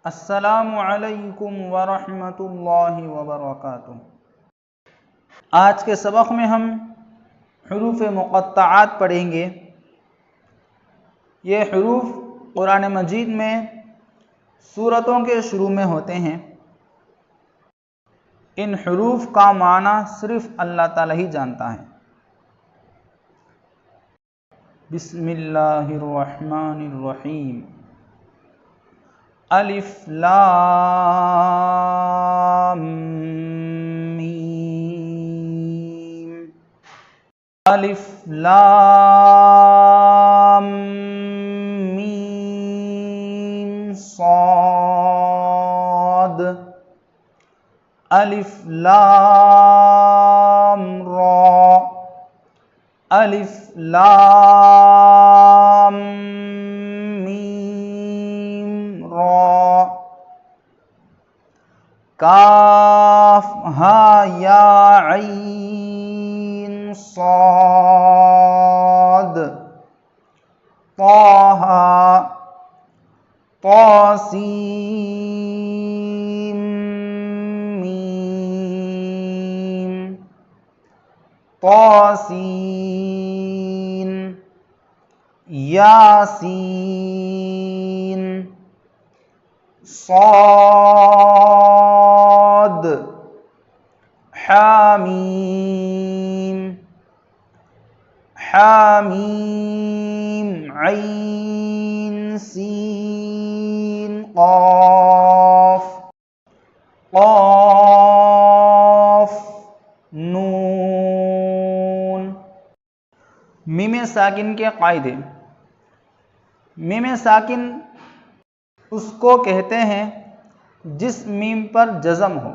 السلام علیکم ورحمۃ اللہ وبرکاتہ۔ آج کے سبق میں ہم حروف مقطعات پڑھیں گے۔ یہ حروف قرآن مجید میں سورتوں کے شروع میں ہوتے ہیں۔ ان حروف کا معنی صرف اللہ تعالی ہی جانتا ہے۔ بسم اللہ الرحمن الرحیم۔ الف لام میم، الف لام میم صاد، الف لام را، الف لام کاف ہا یا عین صاد، طہ طاسین میم، طاسین یاسین صاد، حامیم حامیم عین سین قاف، قاف نون۔ میم ساکن کے قاعدے۔ میم ساکن اس کو کہتے ہیں جس میم پر جزم ہو۔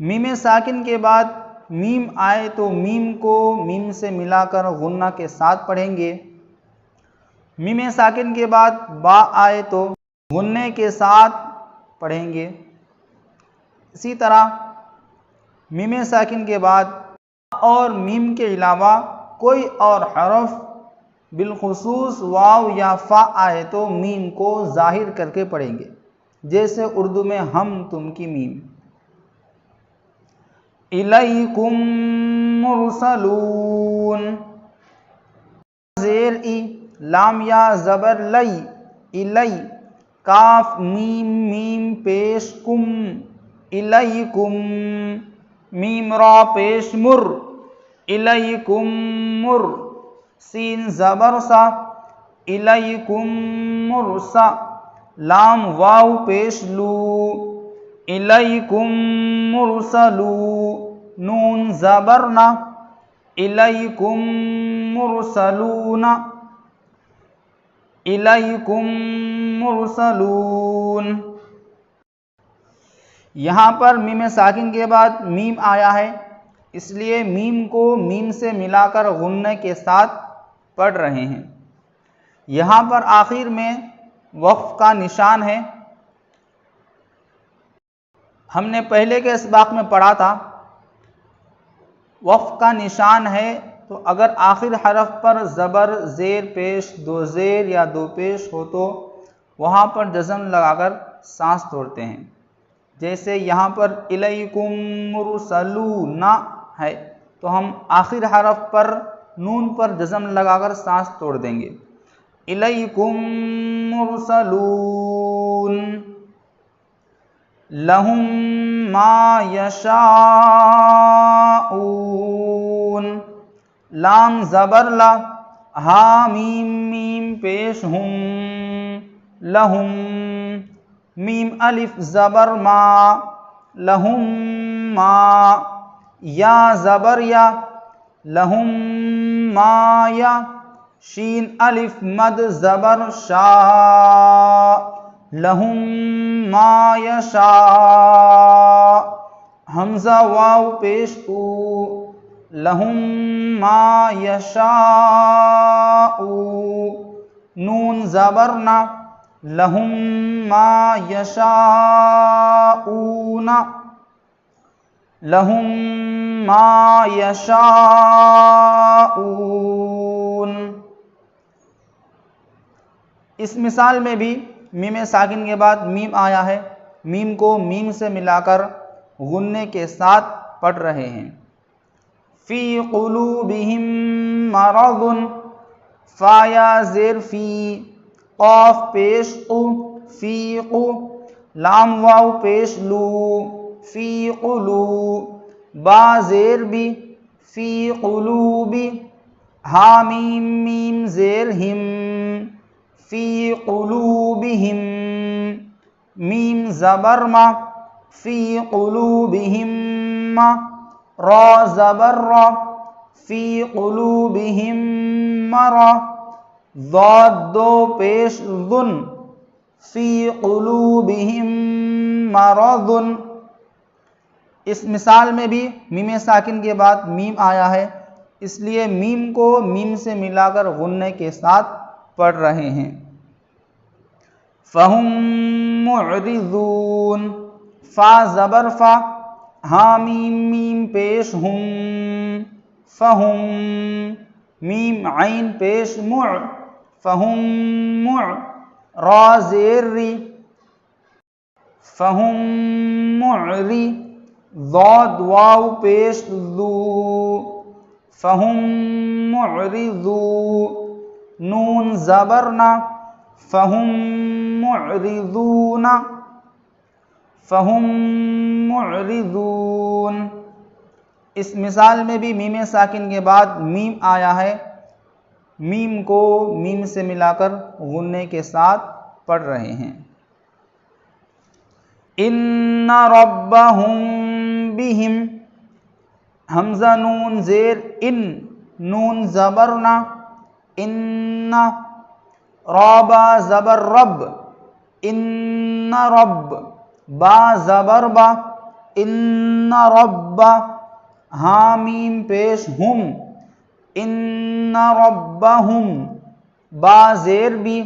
میم ساکن کے بعد میم آئے تو میم کو میم سے ملا کر غنہ کے ساتھ پڑھیں گے۔ میم ساکن کے بعد با آئے تو غنے کے ساتھ پڑھیں گے۔ اسی طرح میم ساکن کے بعد اور میم کے علاوہ کوئی اور حرف بالخصوص واو یا فا آئے تو میم کو ظاہر کر کے پڑھیں گے، جیسے اردو میں ہم تم کی میم۔ الیکم مرسلون، زیر ای، لام یا زبر لئی، الی، کاف میم میم پیش کم، الیکم، میم را پیش مر، الیکم مر، سین زبر سا، الیکم مرسا، لام واو پیش لو، الیکم مرسلو، نون زبر نا، الیکم مرسلون، الیکم مرسلون۔ یہاں پر میم ساکن کے بعد میم آیا ہے، اس لیے میم کو میم سے ملا کر غنہ کے ساتھ پڑھ رہے ہیں۔ یہاں پر آخر میں وقف کا نشان ہے۔ ہم نے پہلے کے اسباق میں پڑھا تھا وقف کا نشان ہے تو اگر آخر حرف پر زبر زیر پیش دو زیر یا دو پیش ہو تو وہاں پر جزم لگا کر سانس توڑتے ہیں۔ جیسے یہاں پر الیکم مرسلون ہے تو ہم آخر حرف پر نون پر جزم لگا کر سانس توڑ دیں گے، الیکم مرسلون۔ لہم ما یشاءون، لام زبر لا، ہا میم میم پیش ہم، لہم، میم الف زبر ما، لہم ما، یا زبر یا، لہم ما یا، شین الف مد زبر شا، لہم ما یشاء، حمزہ واو پیش او، لہم ما یشاء، نون زبر نا، لہم ما یشاءون، لہم ما یشاءون۔ اس مثال میں بھی میم ساکن کے بعد میم آیا ہے، میم کو میم سے ملا کر غننے کے ساتھ پڑھ رہے ہیں۔ فی قلوبہم مرض، فا یا زیر فی، قاف پیش قو، فی قو، لام واو پیش لو، فی قلو، با زیر بی، فی قلوبی، ہا میم میم زیر ہم، فی قلوبہم، میم زبر ما، فی قلوبہم ما، را زبر را، فی قلوبہم مرا، ضاد دو پیش ذن، فی قلوبہم مرض۔ اس مثال میں بھی میم ساکن کے بعد میم آیا ہے، اس لیے میم کو میم سے ملا کر غننے کے ساتھ پڑھ رہے ہیں۔ فہم معرضون، فا زبر فا، ہا میم میم پیش ہم، فہم، میم عین پیش مع، فہم مع، را زیر ری، فہم معری، ضاد واو پیش ذو، فہم معرضو، نون زبرنا، فہم معرضون، فہم معرضون۔ اس مثال میں بھی میم ساکن کے بعد میم آیا ہے، میم کو میم سے ملا کر غننے کے ساتھ پڑھ رہے ہیں۔ ان ربہم بہم، حمزہ نون زیر ان، نون زبرنا، ان، رابا زبر رب، ان رب، با زبر با، ان رب، ہا میم پیش ہم، ان ربہم، با زیر بی،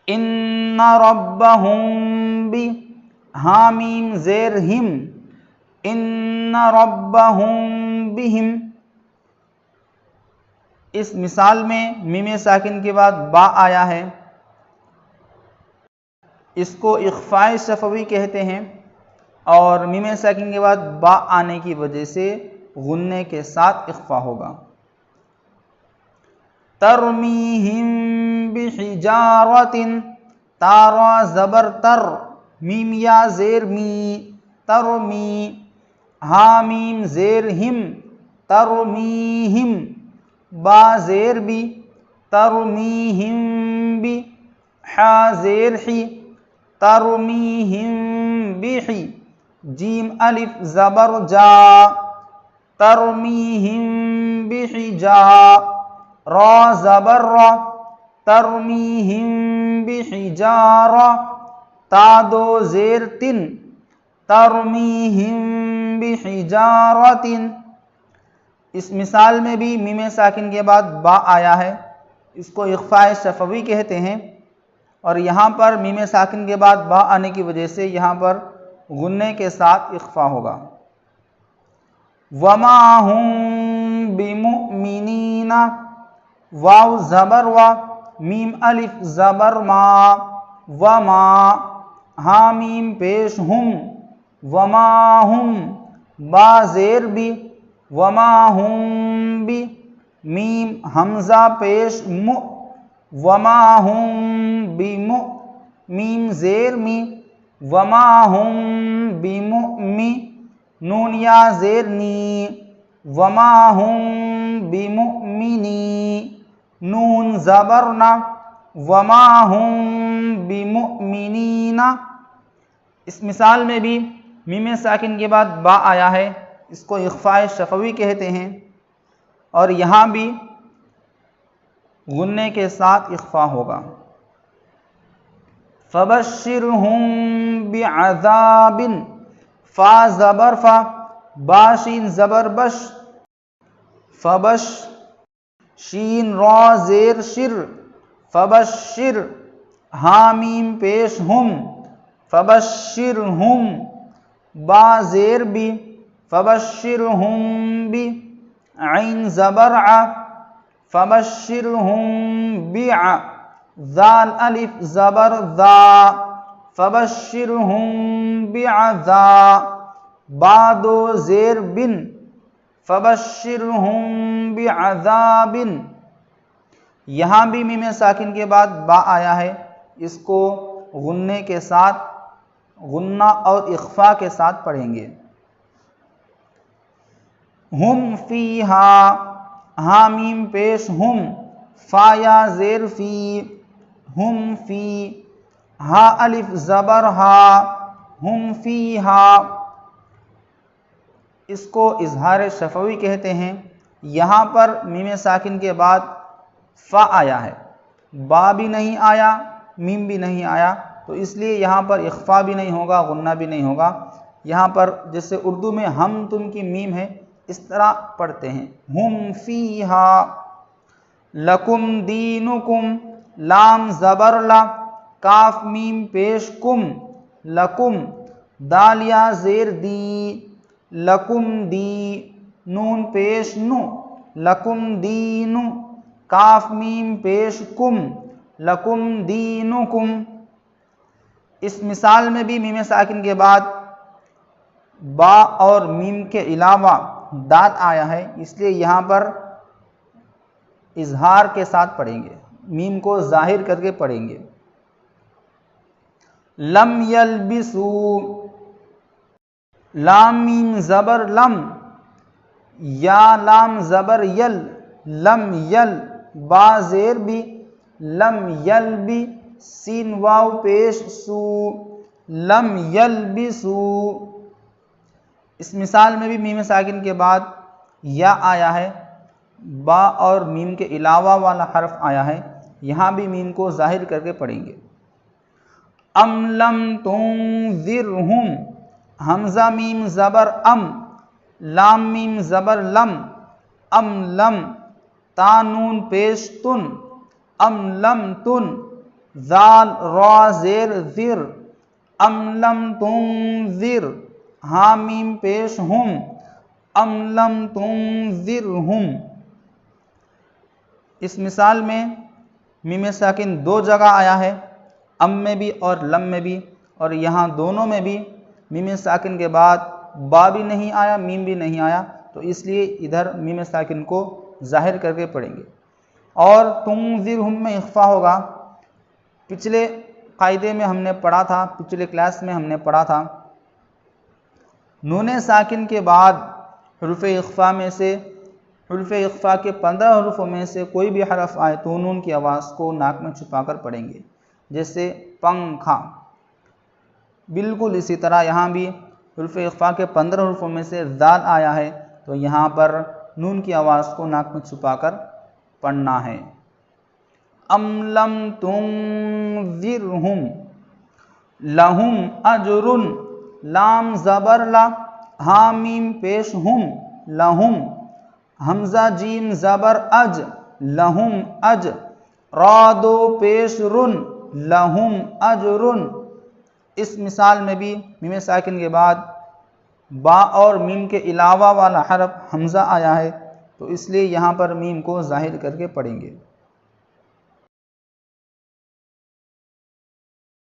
ان ربہم بی، ہا میم زیر ہم، ان ربہم بہم۔ اس مثال میں میم ساکن کے بعد با آیا ہے، اس کو اخفاء شفوی کہتے ہیں، اور میم ساکن کے بعد با آنے کی وجہ سے غننے کے ساتھ اخفاء ہوگا۔ ترمیہم بحجارۃ، تارا زبر تر، میم یا زیر می، ترمی، ہا میم زیر ہم، ترمیہم، با زیر بی، ترمیہم بی، حا زیر حی، ترمیہم بحی، جیم الف زبر جا، ترمیہم بحجا، را زبر را، ترمیہم بحجارہ، تا دو زیر تن، ترمیہم بحجارۃ۔ اس مثال میں بھی میم ساکن کے بعد با آیا ہے، اس کو اخفاء شفوی کہتے ہیں، اور یہاں پر میم ساکن کے بعد با آنے کی وجہ سے یہاں پر غننے کے ساتھ اخفاء ہوگا۔ وما ہم بمؤمنین، واو زبر وا، میم الف زبر ما، وما، ہا میم پیش ہم، وما ہم، با زیر بی، وما ہم بی، میم حمزہ پیش مؤ، وما ہم بمؤ، میم زیر می، وما ہم بمؤمن، نون یا زیر نی، وما ہم بمؤمنی، نون زبرنا، وما ہم بمؤمنین۔ اس مثال میں بھی میم ساکن کے بعد با آیا ہے، اس کو اخفاء شفوی کہتے ہیں، اور یہاں بھی غننے کے ساتھ اخفاء ہوگا۔ فبشرہم بعذاب، فا زبر فا، با شین زبر بش، فبش، شین را زیر شر، فبشر، ہا میم پیش ہم، فبشرہم، با زیر بی، فبشرہم بی، عین زبر ع، فبشرہم بعذاب، ذال الف زبر ذا فبشرہم بعذاب، با دو زیر بن فبشرہم بعذاب، یہاں بھی میم ساکن کے بعد با آیا ہے، اس کو غننے کے ساتھ، غنہ اور اخفا کے ساتھ پڑھیں گے۔ ہم فیہا، ہاں میم پیش ہم، فا یا زیر فی، ہم فی، ہا الف زبر ہا، ہم فیہا، اس کو اظہار شفوی کہتے ہیں۔ یہاں پر میم ساکن کے بعد فا آیا ہے، با بھی نہیں آیا، میم بھی نہیں آیا، تو اس لیے یہاں پر اخفا بھی نہیں ہوگا، غنہ بھی نہیں ہوگا۔ یہاں پر جیسے اردو میں ہم تم کی میم ہے، اس طرح پڑھتے ہیں، ہم فیہا۔ لکم دینکم، لام زبر لا، کاف میم پیش کم، لکم، دال یا زیر دی، لکم دی، نون پیش نو، لکم دینو، کاف میم پیش کم، لکم دینکم۔ اس مثال میں بھی میم ساکن کے بعد با اور میم کے علاوہ دال آیا ہے، اس لیے یہاں پر اظہار کے ساتھ پڑھیں گے، میم کو ظاہر کر کے پڑھیں گے۔ لم یلبسو، لام میم زبر لم، یا لام زبر یل، لم یل، با زیر بھی، لم یل بھی، سین واو پیش سو، لم یلبسو۔ اس مثال میں بھی میم ساکن کے بعد یا آیا ہے، با اور میم کے علاوہ والا حرف آیا ہے، یہاں بھی میم کو ظاہر کر کے پڑھیں گے۔ ام لم تنذرہم، حمزہ میم زبر ام، لام میم زبر لم، ام لم، تا نون پیش تن، ام لم تن، ذال را زیر ذر، ام لم تنذر، ہاں میم پیش ہم، ام لم تنذرہم۔ اس مثال میں میم ساکن دو جگہ آیا ہے، ام میں بھی اور لم میں بھی، اور یہاں دونوں میں بھی میم ساکن کے بعد با بھی نہیں آیا، میم بھی نہیں آیا، تو اس لیے ادھر میم ساکن کو ظاہر کر کے پڑھیں گے۔ اور تنذرہم میں اخفا ہوگا۔ پچھلے قاعدے میں ہم نے پڑھا تھا، پچھلے کلاس میں ہم نے پڑھا تھا، نون ساکن کے بعد حروف اخفا میں سے، حروف اخفا کے 15 حروفوں میں سے کوئی بھی حرف آئے تو نون کی آواز کو ناک میں چھپا کر پڑھیں گے، جیسے پنکھا۔ بالکل اسی طرح یہاں بھی حروف اخفا کے 15 حروفوں میں سے ذال آیا ہے، تو یہاں پر نون کی آواز کو ناک میں چھپا کر پڑھنا ہے۔ ام لم تنذرہم لہم اجر، لام زبر لا، ہاں میم پیش ہم، لہم، حمزہ جیم زبر اج، لہم اج، را دو پیش رن، لہم اجرن۔ اس مثال میں بھی میم ساکن کے بعد با اور میم کے علاوہ والا حرف حمزہ آیا ہے، تو اس لیے یہاں پر میم کو ظاہر کر کے پڑھیں گے۔